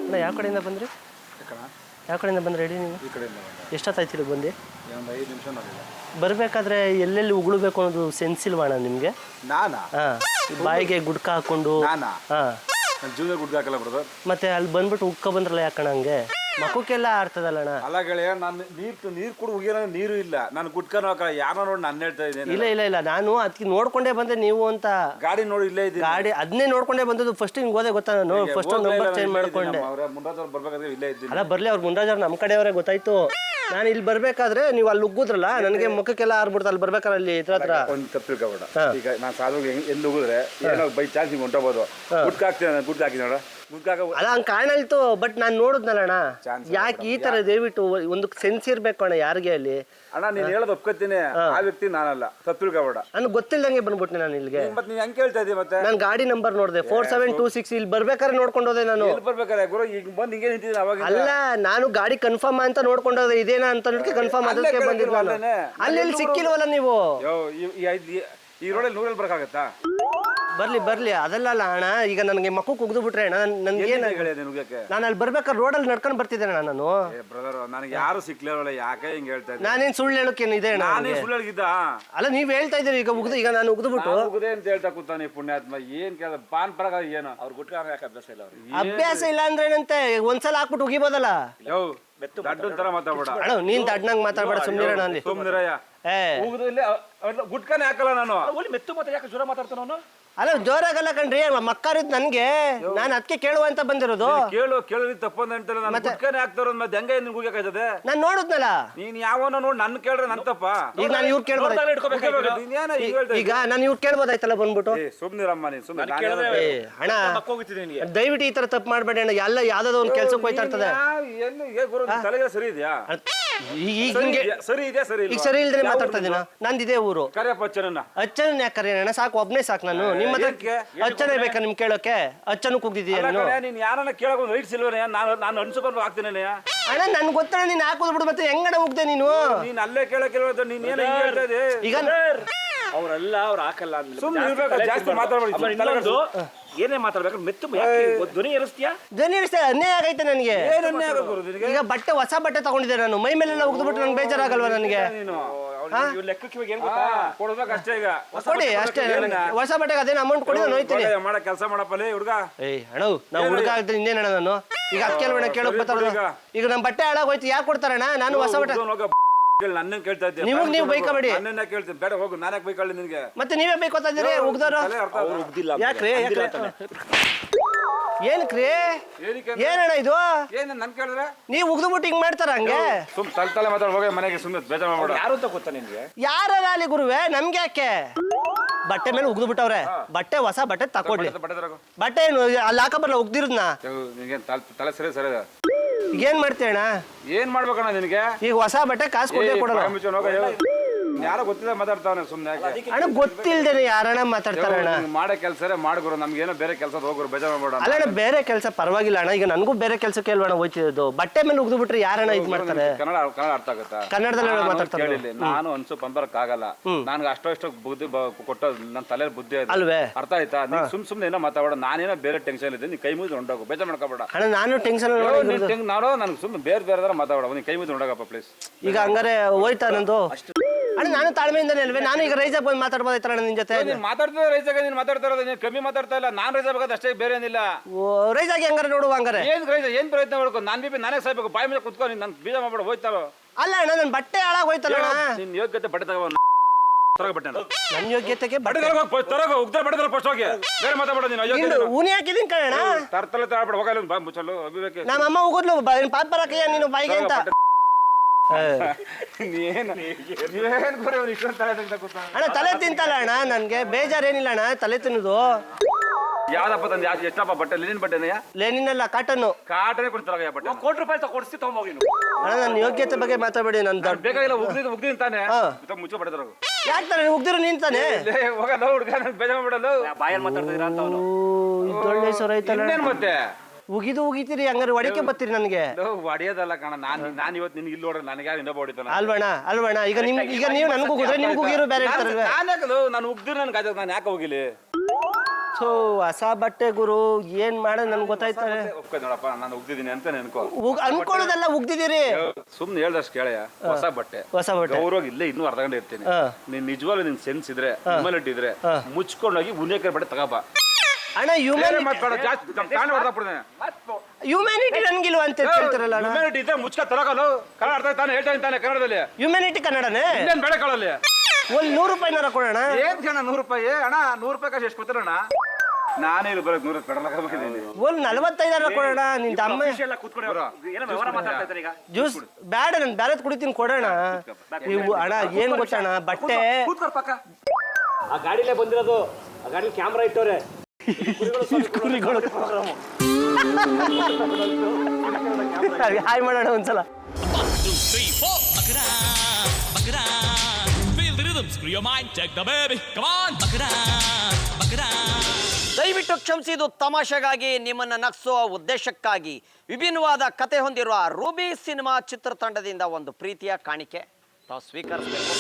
ಅಣ್ಣ ಯಾವ ಕಡೆಯಿಂದ ಬಂದ್ರಿ? ಯಾವ ಕಡೆಯಿಂದ ಬಂದ್ರಿ ಹೇಳಿ ನೀವು? ಈ ಕಡೆಯಿಂದ ಎಷ್ಟೊತ್ತಾಯ್ತಿಲ್ಲ ಬಂದು? ಒಂದು 5 ನಿಮಿಷ ನೋಡಿಲ್ಲ. ಬರಬೇಕಾದ್ರೆ ಎಲ್ಲೆಲ್ಲಿ ಉಗುಳಬೇಕು ಅನ್ನೋದು ಸೆನ್ಸ್ ಇಲ್ವಾ ಅಣ್ಣ ನಿಮಗೆ? ನಾನಾ? ಹಾಂ, ಬಾಯಿಗೆ ಗುಡ್ಕ ಹಾಕೊಂಡು. ನಾನಾ? ಹಾಂ, ನನ್ನ ಜೀವನ ಗುಡ್ಡ ಹಾಕಲ್ಲ ಬ್ರದರ್. ಮತ್ತೆ ಅಲ್ಲಿ ಬಂದ್ಬಿಟ್ಟು ಉಕ್ಕ ಬಂದ್ರಲ್ಲ ಯಾಕಣ ಹಂಗೆ? ಮಕ್ಕಕ್ಕೆಲ್ಲ ಆಡ್ತದಲ್ಲ ಅಣ್ಣ. ಅಲ್ಲ ಗೆಳೆಯ, ನಾನು ನೀರು ಕೂಡ ಉಗಿಯೋ ನೀರು ಇಲ್ಲ, ನಾನು ಗುಡ್ಕನೂ ಹಾಕಲ್ಲ. ಯಾರೋ ನೋಡಿ ನಾನು ಹೇಳ್ತಾ ಇದ್ದೇನೆ. ಇಲ್ಲ ನಾನು ಅದಕ್ಕೆ ನೋಡ್ಕೊಂಡೇ ಬಂದೆ ನೀವು ಅಂತ. ಗಾಡಿ ನೋಡಿ ಇಲ್ಲೇ ಇದ್ದೀನಿ. ಗಾಡಿ ಅದನ್ನೇ ನೋಡ್ಕೊಂಡೇ ಬಂದದ್ದು. ಫಸ್ಟ್ ಹಿಂಗೆ ಹೋದೆ ಗೊತ್ತಾ ನಾನು. ಫಸ್ಟ್ ಒಂದು ನಂಬರ್ ಚೇಂಜ್ ಮಾಡ್ಕೊಂಡೆ. ಮುಂದಾದವ್ರು ಬರ್ಬೇಕಾದ್ರೆ ಇಲ್ಲೇ ಇದ್ದೀನಿ. ಅಲ್ಲ ಬರ್ಲಿ, ಅವ್ರು ಮುಂದಾಜವ್ರು ನಮ್ಮ ಕಡೆಯವರೇ ಗೊತ್ತಾಯ್ತು. ನಾನು ಇಲ್ಲಿ ಬರ್ಬೇಕಾದ್ರೆ ನೀವು ಅಲ್ಲಿ ಉಗ್ಗುದ್ರಲ್ಲ, ನನಗೆ ಮುಖಕ್ಕೆಲ್ಲ ಆರ್ಬಿಡ್ತು. ಅಲ್ಲಿ ಬರ್ಬೇಕಾದ್ರೆ ಅಲ್ಲಿ ಇದ್ರ ಹತ್ರ ಒಂದು ತಪ್ಪು ತಿಳ್ಕೊಬೇಡ. ಈಗ ನಾನು ಸಾಧುವಾಗಿ ಎಲ್ಲಿ ಉಗಿದ್ರೆ ಏನೋ ಬೈ ಚಾನ್ಸ್ ಹಿಂಗೆ ಹೊಂಟೋಗ್ಬೋದು. ಗುಡ್ಕ ಹಾಕ್ತೀನಿ, ನಾನು ಗುಡ್ಕ ಹಾಕಿ ನೋಡ. ಅಲ್ಲ ಹಂಗೆ ಕಾಣಿಲ್ತು, ಬಟ್ ನಾನು ನೋಡಿದ್ನಲ್ಲ ಅಣ್ಣ. ಯಾಕೆ ಈ ತರ ದಯವಿಟ್ಟು ಒಂದು ಸೆನ್ಸ್ ಇರ್ಬೇಕು ಅಣ್ಣ ಯಾರಿಗೆ ಅಲ್ಲಿ. ಅಣ್ಣ ನೀನು ಹೇಳೋದು ಒಪ್ಕೊತೀನಿ, ಆ ವ್ಯಕ್ತಿ ನಾನಲ್ಲ, ತಪ್ಪು ತಿಳ್ಕೊಬೇಡ. ನನಗೆ ಗೊತ್ತಿಲ್ಲದಂಗೆ ಬಂದ್ಬಿಟ್ಟೆ ನಾನು ಇಲ್ಲಿಗೆ. ಮತ್ತೆ ನೀನು ಹೆಂಗೆ ಕೇಳ್ತಾ ಇದ್ದೀವಿ? ಮತ್ತೆ ನಾನು ಗಾಡಿ ನಂಬರ್ ನೋಡಿದೆ 4726. ಇಲ್ಲಿ ಬರ್ಬೇಕಾದ್ರೆ ನೋಡ್ಕೊಂಡು ಹೋದೆ ನಾನು. ಎಲ್ಲಿ ಬರ್ಬೇಕಾರೆ ಗುರು? ಈಗ ಬಂದು ಹಿಂಗೆ ನಿಂತಿದ್ದೀನಿ ಅವಾಗ. ಅಲ್ಲ, ನಾನು ಗಾಡಿ ಕನ್ಫರ್ಮ್ ಅಂತ ನೋಡ್ಕೊಂಡು ಹೋದೆ. ಇದೇನಾ ಅಂತ ಕನ್ಫರ್ಮ್ ಅದಕ್ಕೆ ಬಂದಿದ್ದೆ ನಾನು. ಅಲ್ಲಿ ಸಿಕ್ಕಿಲ್ವಲ್ಲ ನೀವು? ಈ ರೋಡಲ್ಲಿ 100 ಬರಕಾಗತ್ತಾ? ಬರ್ಲಿ ಅದೆಲ್ಲ ಅಣ್ಣ. ಈಗ ನನಗೆ ಮಕ್ಕಳು ಕುಗ್ದು ಬಿಟ್ರೆ ಅಣ್ಣ ನನ್ಗೆ ನಾನು ಅಲ್ಲಿ ಬರ್ಬೇಕಾದ್ರೆ ರೋಡಲ್ಲಿ ನಡ್ಕೊಂಡು ಬರ್ತಿದ್ದೆ ಅಣ್ಣ ನಾನು. ಬ್ರದರ್, ನನಗೆ ಯಾರು ಸಿಕ್ಲಿಲ್ಲ, ಯಾಕೆ ಹಿಂಗೆ ಹೇಳ್ತಾ ಇದ್ದೀನಿ? ನಾನೇನ್ ಸುಳ್ಳು ಹೇಳೋಕೇನು ಇದೆ ಅಣ್ಣ? ಸುಳ್ಳು ಹೇಳಿದ್ದ? ಅಲ್ಲ ನೀವ್ ಹೇಳ್ತಾ ಇದ್ದೀರಿ ಈಗ ಉಗ್ದು. ಈಗ ನಾನು ಉಗ್ದುಬಿಟ್ಟು ಉಗ್ದೆ ಅಂತ ಹೇಳ್ತಾ ಕೂತಾನೆ ಪುಣ್ಯಾತ್ಮ. ಏನ್ ಕೇಳ ಪಾನ್ ಪರಾಗ ಏನು? ಅವ್ರು ಗುಟ್ಕ ಯಾಕೆ ಅಭ್ಯಾಸ ಇಲ್ಲ? ಅಭ್ಯಾಸ ಇಲ್ಲ ಅಂದ್ರೆ ಏನಂತೆ? ಒಂದ್ಸಲ ಹಾಕ್ಬಿಟ್ಟು ಉಗಿಬೋದಲ್ಲ. ದಡ್ಡ ತರ ಮಾತಾಡ್ಬೇಡ ಅಣ್ಣ. ನೀನ್ ದಡ್ಡಂಗ್ ಮಾತಾಡ್ಬೇಡ, ಸುಮ್ನಿರಣ್ಣ ಅಲ್ಲಿ. ಸುಮ್ನಿರಯ್ಯ. ಗುಟ್ಕನೇ ಹಾಕಲ್ಲ ನಾನು. ಮೆತ್ತು ಮತ್ತೆ ಯಾಕೆ ಜೋರ ಮಾತಾಡ್ತಾನ ಅವನು? ಅಲ್ಲ ಜೋರಾಗಲ್ಲ ಕಣ್ರಿ, ಮಕ್ಕಾರಿದ್ ನನ್ಗೆ. ನಾನು ಅದಕ್ಕೆ ಕೇಳುವ ಅಂತ ಬಂದಿರೋದು. ಕೇಳಿ ತಪ್ಪಂದ ಹೇಳ್ತಾರೆ. ನಾನು ಗುಟ್ಕನೇ ಹಾಕ್ತಾರ ಮತ್ತೆ ಹೆಂಗ ನಿನ್ ಗುಗ್ಯಾಕೈತದೆ? ನಾನ್ ನೋಡುದ್ನಲ್ಲ. ನೀನ್ ಯಾವನ ನೋಡಿ ನನ್ನ ಕೇಳ್ರೆ ನನ್ ತಪ್ಪ. ಈಗ ನಾನು ಇವ್ರು ಕೇಳ್ಬೋದು. ಈಗ ನಾನು ಇವ್ರು ಕೇಳ್ಬೋದಾಯ್ತಲ್ಲ ಬಂದ್ಬಿಟ್ಟು. ಸುಮ್ನಿರಮ್ಮ ನೀನ್ ಸುಮ್ನೆ. ಅಣ್ಣ ದಯವಿಟ್ಟು ಈ ತರ ತಪ್ಪು ಮಾಡ್ಬೇಡಿ ಅಣ್ಣ. ಎಲ್ಲ ಯಾವ್ದಾದ್ರು ಒಂದು ಕೆಲ್ಸಕ್ಕೆ ಹೋಯ್ತಾ ಇರ್ತದೆ. ತಲೆಗೆ ಸರಿ ಇದೆಯಾ? ಸರಿ ಇದೆಯಾ? ಸರಿ ಈಗ ಸರಿ ಇಲ್ದ್ರೆ ಮಾತಾಡ್ತಾ ಇದೀನ. ನಂದಿದೆ ಊರು. ಕರಿಯಪ್ಪ ಅಚ್ಚನ ಯಾಕೆ ಕರೆಯೋಣ? ಸಾಕು, ಒಬ್ನೇ ಸಾಕು. ನಾನು ನಿಮ್ಮ ಅಚ್ಚನೇ ಬೇಕಾ ನಿಮ್ ಕೇಳೋಕೆ? ಅಚ್ಚನು ಕೂಗಿದೀಯ ನೀನ್ ಯಾರನ್ನ ಕೇಳಕ್ ಒಂದು ರೈಟ್ಸ್ ಇಲ್ವೇ? ನಾನು ಅನ್ಸ್ಕೊಂಡು ಹಾಕ್ತೀನಿ ಅಣ್ಣ. ನನ್ ಗೊತ್ತಣ್ಣ ನೀನ್ ಹಾಕೋದ್ ಬಿಡು. ಮತ್ತೆ ಹೆಂಗಡ ಹೋಗ್ದೆ ನೀನು? ನೀನ್ ಅಲ್ಲೇ ಕೇಳಕ್ಕಿಲ್ವ? ನೀನ್ ಏನ್ ಹೇಳ್ತಾ ಇದೆ ಈಗ? ಅವ್ರಲ್ಲ, ಅವ್ರು ಹಾಕಲ್ಲ ಅಂದ್ಮೇಲೆ ಜಾಸ್ತಿ ಮಾತಾಡ್ಬೇಡಿ. ಏನೇ ಮಾತಾಡ್ಬೇಕು? ಮೆತ್ತು ಧ್ವನಿ ಏರಿಸ್ತೀಯಾ? ಧ್ವನಿ ಏರಿಸ್ತಾ ಅನ್ಯಾಯ ಆಗೈತೆ ನನಗೆ. ಈಗ ಬಟ್ಟೆ, ಹೊಸ ಬಟ್ಟೆ ತಗೊಂಡಿದ್ದೆ ನಾನು. ಮೈ ಮೇಲೆಲ್ಲ ಉಗ್ದ್ಬಿಟ್ಟು ನಂಗೆ ಬೇಜಾರಾಗಲ್ವಾ ನನಗೆ? ಲೆಕ್ಕಕ್ಕೆ ಏನ್ ಗೊತ್ತಾ? ಕೊಡ್ಬೇಕು ಅಷ್ಟೇ. ಈಗ ಕೊಡಿ ಅಷ್ಟೇ. ಹೊಸ ಬಟ್ಟೆಗೆ ಅದೇನು ಅಮೌಂಟ್ ಕೊಡಿ, ನಾನು ಹೋಯ್ತೀನಿ. ಮಾಡೋ ಕೆಲಸ ಮಾಡಪ್ಪಲ್ಲಿ ಹುಡುಗ. ಅಣ್ಣ ನಾವು ಹುಡುಗ ಆಗ್ತೀನಿ ಇನ್ನೇನಣ್ಣ ನಾನು. ಈಗ ಅದಕ್ಕೆ ಅಲ್ವಣ್ಣ ಕೇಳೋಕ್ ಬರ್ತಾರ. ಈಗ ನಮ್ಮ ಬಟ್ಟೆ ಹಾಳಾಗೋಯ್ತು, ಯಾಕೆ ಕೊಡ್ತಾರಣ್ಣ? ನಾನು ಹೊಸ ಬಟ್ಟೆ ನನ್ನ ಕೇಳ್ತಾ ಇದ್ದೆ. ನಿಮಗ್ ನೀವು ಬೈಕಬೇಡಿ. ನನ್ನ ಕೇಳ್ತೀನಿ, ಬೇಡ ಹೋಗು. ನಾನೇ ಬೈಕೊಳ್ಳಿ ನಿನ್ಗೆ. ಮತ್ತೆ ನೀವೇ ಬೈಕೋತಾ ಇದ್ದೀರಿ ಉಗ್ದೋರು. ಯಾಕ್ರಿ? ಏನಕ್ರಿ? ಏನಣ್ಣ ಇದು? ಏನ್ ನನ್ ಕೇಳಿದ್ರೆ ನೀವ್ ಉಗ್ದುಬಿಟ್ಟು ಹಿಂಗ್ ಮಾಡ್ತಾರ ಹಂಗೆ? ಸುಮ್ ತಲೆ ಮಾತಾಡ್ ಹೋಗಿ ಮನೆಗೆ. ಸುಮ್ಮನೆ ಬೇಜಾರ್ ಮಾಡ್ಬೇಡ. ಯಾರು ಅಂತ ಗೊತ್ತಾ ನಿನ್ಗೆ? ಯಾರ ಅಲ್ಲಿ ಗುರುವೆ? ನಮ್ಗೆ ಯಾಕೆ? ಬಟ್ಟೆ ಮೇಲೆ ಉಗ್ದು ಬಿಟ್ಟವ್ರೆ. ಬಟ್ಟೆ ಹೊಸ ಬಟ್ಟೆ ತಕೊಡ್ಲಿ. ಬಟ್ಟೆ ಏನು ಅಲ್ಲಿ ಹಾಕಬಲ್ಲ ಉಗ್ದಿರೋದ್ನ? ತಲೆ ಸರಿ ಸರಿ. ಈಗ ಏನ್ ಮಾಡ್ತೇಣ? ಏನ್ ಮಾಡ್ಬೇಕಣ್ಣ ನಿನಗೆ? ಈಗ ಹೊಸ ಬಟ್ಟೆ ಕಾಸು ಕೊಡೇ ಕೊಡಲ್ಲ. ಯಾರೋ ಗೊತ್ತಿಲ್ಲ ಮಾತಾಡ್ತಾವನೆ ಸುಮ್ನೆ. ಅಣ್ಣ ಗೊತ್ತಿಲ್ದೇನೆ ಯಾರಣ್ಣ ಮಾತಾಡ್ತಾರಣ್ಣ? ಮಾಡೋ ಕೆಲಸ ಮಾಡ್ಕೊರು. ನಮ್ಗೆ ಏನೋ ಬೇರೆ ಕೆಲಸ ಹೋಗ್ರು, ಬೇಜಾರ್ ಮಾಡ್ಬೇಡ. ಅಲ್ಲ ಅಣ್ಣ, ಬೇರೆ ಕೆಲಸ ಪರವಾಗಿಲ್ಲ ಅಣ್ಣ. ಈಗ ನನಗೂ ಬೇರೆ ಕೆಲಸಕ್ಕೆ ಅಲ್ವಣ್ಣ ಹೋಯ್ತಿದ್ದು. ಬಟ್ಟೆ ಮೇಲೆ ಉಗ್ದು ಬಿಟ್ರೆ ಯಾರಣ್ಣ ಇದ್ ಮಾಡ್ತಾರೆ? ಕನ್ನಡ ಅರ್ಥ ಆಗುತ್ತಾ? ಕನ್ನಡದಲ್ಲಿ ಮಾತಾಡ್ತಾರೆ. ನಾನು ಅನ್ಸು ಪಂಬರಕ್ಕಾಗಲ್ಲ. ನನ್ಗೆ ಅಷ್ಟೋ ಬುದ್ಧಿ ಕೊಟ್ಟ ನನ್ನ ತಲೆ ಬುದ್ಧಿ ಅಲ್ವೇ? ಅರ್ಥ ಆಯ್ತಾ? ಸುಮ್ನೆ ಏನೋ ಮಾತಾಡೋಣ. ನಾನೇನೋ ಬೇರೆ ಟೆನ್ಷನ್ ಇದೆ. ನೀ ಕೈ ಮುಗಿದು ಹೊಂಟೋಗು, ಬೇಜಾರ್ ಮಾಡ್ಕೋಬೇಡ. ಅಣ್ಣ ನಾನು ಟೆನ್ಷನ್ ನಾಡೋ. ನನ್ಗೆ ಸುಮ್ಮನೆ ಬೇರೆ ಮಾತಾಡೋ. ನೀ ಕೈ ಮುಗಿದು ಹೊಂಡೋಗಪ್ಪ ಪ್ಲೀಸ್. ಈಗ ಹಂಗಾರೆ ಹೋಯ್ತಾ ನಂದು? ಅಣ್ಣ ನಾನು ತಾಳ್ಮೆಯಿಂದನೇ ಅಲ್ವೇ? ನಾನು ಈಗ ರೈಜಾಗ್ ಬಂದು ಮಾತಾಡ್ಬೋದಾಯ್ತಣ್ಣ ನಿನ್ ಜೊತೆ? ನೀನ್ ಮಾತಾಡ್ತಾ ರೈಜಾಗ ನೀನ್ ಮಾತಾಡ್ತಾ ಇರೋದು. ನೀನ್ ಕಮ್ಮಿ ಮಾತಾಡ್ತಾ ಇಲ್ಲ. ನಾನ್ ರೈಜ್ ಬೇಕಾದ ಅಷ್ಟೇ, ಬೇರೆ ಏನಿಲ್ಲ. ರೈಜಾಗಿ ಹಂಗಾರೆ ನೋಡುವ. ಹಂಗಾರೆ ಏನ್ ಪ್ರಯತ್ನ ಮಾಡ್ಕೊ? ನಾನೇ ಸಾಯ್ಬೇಕು. ಬಾಯಿ ಮೇಲೆ ಕುತ್ಕೊ. ನನ್ ಬೀಜ ಮಾಡ್ಬೇಡ. ಹೋಯ್ತಾವ. ಅಲ್ಲ ಅಣ್ಣ, ನನ್ ಬಟ್ಟೆ ಹಾಳಾಗ್ ಹೋಯ್ತಲ್ಲ. ನಿನ್ ಯೋಗ್ಯತೆ ಬಟ್ಟೆ ತಗೋ. ಬಟ್ಟೆ ನನ್ ಯೋಗ್ಯತೆಗೆ ಬಟ್ಟೆ ತರಗ ಉಗ್ದ ಬಟ್ಟೆ ಫಸ್ಟ್ ಹೋಗಿ. ಬೇರೆ ಮಾತಾಡ್ಬೇಡ ನೀನು. ಊನಿ ಹಾಕಿದೀನಿ ಕಣ. ತರ್ತಲೆ ತರಬೇಡ. ಹೋಗಲ್ಲ ಬಾಯ್ ಮುಚ್ಚಲು. ಅಭಿವೇಕ ನಮ್ಮ ಅಮ್ಮ ಹೋಗುದ್ಲು ಪಾಪ ಬರಕಯ್ಯ ನೀನು ಬಾಯಿಗೆ ಅಂತ. ಅಣ್ಣ ತಲೆ ತಿಂತಲ್ಲ ಅಣ್ಣ. ನನ್ಗೆ ಬೇಜಾರೇನಿಲ್ಲ ಅಣ್ಣ, ತಲೆ ತಿನ್ನೋದು. ಯಾವ್ದಪ್ಪ ತಂದೆ? ಎಷ್ಟಪ್ಪ ಬಟ್ಟೆ? ಲೆನಿನ್ ಬಟ್ಟೆನೆಯ? ಲೆನಿನ್ ಅಲ್ಲ, ಕಾಟನ್. ಕಾಟನೇ ಕೊಡ್ತಾರ ಬಟ್ಟೆ. ₹1 ಕೊಡಿಸಿ ತಗೊಂಬೋಗಿ. ಅಣ್ಣ ನನ್ನ ಯೋಗ್ಯತೆ ಬಗ್ಗೆ ಮಾತಾಡಬೇಡಿ. ನನ್ ಬೇಕಾಗಿಲ್ಲ. ಉಗ್ದಿ ತಾನೆ ಮುಚ್ಚೋ ಬಟ್ಟೆ ತರಗು. ಯಾಕೆ ತಾರೆ ಉಗ್ದಿರು ನೀನ್ ತಾನೆ? ಹೋಗಲ್ಲ ಹುಡುಗ, ಬೇಜಾರ್ ಮಾಡಲ್ಲ. ಬಾಯಲ್ಲಿ ಮಾತಾಡ್ತಿದ್ರ ಅಂತ ಅವನು. ಇದೊಳ್ಳೆ ಸೊರ ಐತಲ್ಲ. ಮತ್ತೆ ಉಗಿತೀರಿ ಹಂಗಾರೆ ಹೊಡಿಕೆ ಬರ್ತೀರಿ ನನಗೆ? ಹೊಡಿಯೋದಲ್ಲ ಕಣ. ನಾನು ಇವತ್ತು ನಿನ್ಗೆ ಇಲ್ಲಿ ನೋಡ್ರೆ ನನಗೆ ಯಾರು ಇನ್ನೊಬ್ಬ ಹೊಡಿತಾನ? ಅಲ್ವಣ್ಣ ಈಗ ನೀವು ನನಗೂ ಉಗಿದ್ರೆ ನಿಮ್ಗೂ ಉಗಿರು ಬೇರೆ ಇರ್ತಾರಲ್ವ? ನಾನು ಉಗ್ದಿರು ನನ್ಗೆ ನಾನು ಯಾಕೆ ಹೋಗಿಲಿ? ಥೋ ಹೊಸ ಬಟ್ಟೆ ಗುರು ಏನ್ ಮಾಡೋದು ನನ್ಗೆ ಗೊತ್ತಾಯ್ತಾರೆ. ಒಪ್ಕೊ ನೋಡಪ್ಪ ನಾನು ಉಗ್ದಿದ್ದೀನಿ ಅಂತ ನೆನ್ಕೋ. ಅನ್ಕೊಳ್ಳೋದೆಲ್ಲ ಉಗ್ದಿದ್ದೀರಿ. ಸುಮ್ನೆ ಹೇಳ್ದಷ್ಟು ಕೇಳಯ್ಯ. ಹೊಸ ಬಟ್ಟೆ ಹೊಸ ಬಟ್ಟೆ ಗೌರವಾಗಿ ಇಲ್ಲೇ ಇನ್ನೂ ಅರ್ಧ ಗಂಟೆ ಇರ್ತೀನಿ. ನೀನ್ ನಿಜವಾಗ್ಲೂ ನಿನ್ ಸೆನ್ಸ್ ಇದ್ರೆ ಹ್ಯುಮಾನಿಟಿ ಇದ್ರೆ ಮುಚ್ಕೊಂಡೋಗಿ ಉನ್ನೇಕರ್ ಬಟ್ಟೆ ತಗೋಬಾ ಅಣ್ಣ. ಹ್ಯೂಮ್ಯಾನಿಟಿ ನನ್ಗಿಲ್ವ ಅಂತ ಹೇಳ್ತಾರಲ್ಲ ಅಣ್ಣ. ಹ್ಯುಮ್ಯಾನಿಟಿ ಇದ್ರೆ ಮುಚ್ಕ ತರಕಲ್ಲ. ಕನ್ನಡ ಅರ್ಥ ತಾನೆ ಹೇಳ್ತಾ ಇದ್ದಾನೆ ಕನ್ನಡದಲ್ಲಿ. ಹ್ಯೂಮ್ಯಾನಿಟಿ ಕನ್ನಡನೇ ಇನ್ನೇನ್ ಬೇಡ ಕಳಲ್ಲಿ. ಒಂದ್ 100 ರೂಪಾಯಿನಾರ ಕೊಡೋಣ. ಏನ್ ಜನ 100 ರೂಪಾಯಿ ಅಣ್ಣ? 100 ರೂಪಾಯಿ ಕಾಸು ಎಷ್ಟು ಕೊಡ್ತಾರಣ್ಣ? ನಾನೇ ಇಲ್ಲಿ ಬರೋದು 100 ಪೆಟ್ರೋಲ್ ಹಾಕಬೇಕಿದ್ದೀನಿ. ಒಂದ್ 45 ಕೊಡೋಣ. ನಿನ್ ತಮ್ಮ ಜ್ಯೂಸ್ ಬ್ಯಾಡ, ನನ್ ಬ್ಯಾರೆದ್ ಕುಡಿತೀನಿ ಕೊಡೋಣ. ನೀವು ಅಣ್ಣ ಏನ್ ಗೊತ್ತಣ್ಣ, ಬಟ್ಟೆ ಆ ಗಾಡಿಲೇ ಬಂದಿರೋದು. ಆ ಗಾಡಿ ಕ್ಯಾಮ್ರಾ ಇಟ್ಟವ್ರೆ. ಹಾಯ್ ಮಾಡೋಣ ಒಂದ್ಸಲ. 1, 2, 3, 4 Bakara, Bakara. Feel the rhythm, screw your mind, take the baby. Come on, Bakara, Bakara. ದಯವಿಟ್ಟು ಕ್ಷಮಿಸಿ, ಇದು ತಮಾಷೆಗಾಗಿ, ನಿಮ್ಮನ್ನು ನಗಿಸುವ ಉದ್ದೇಶಕ್ಕಾಗಿ ವಿಭಿನ್ನವಾದ ಕತೆ ಹೊಂದಿರುವ ರೂಬಿ ಸಿನಿಮಾ ಚಿತ್ರತಂಡದಿಂದ ಒಂದು ಪ್ರೀತಿಯ ಕಾಣಿಕೆ ತಾವು ಸ್ವೀಕರಿಸಬೇಕು.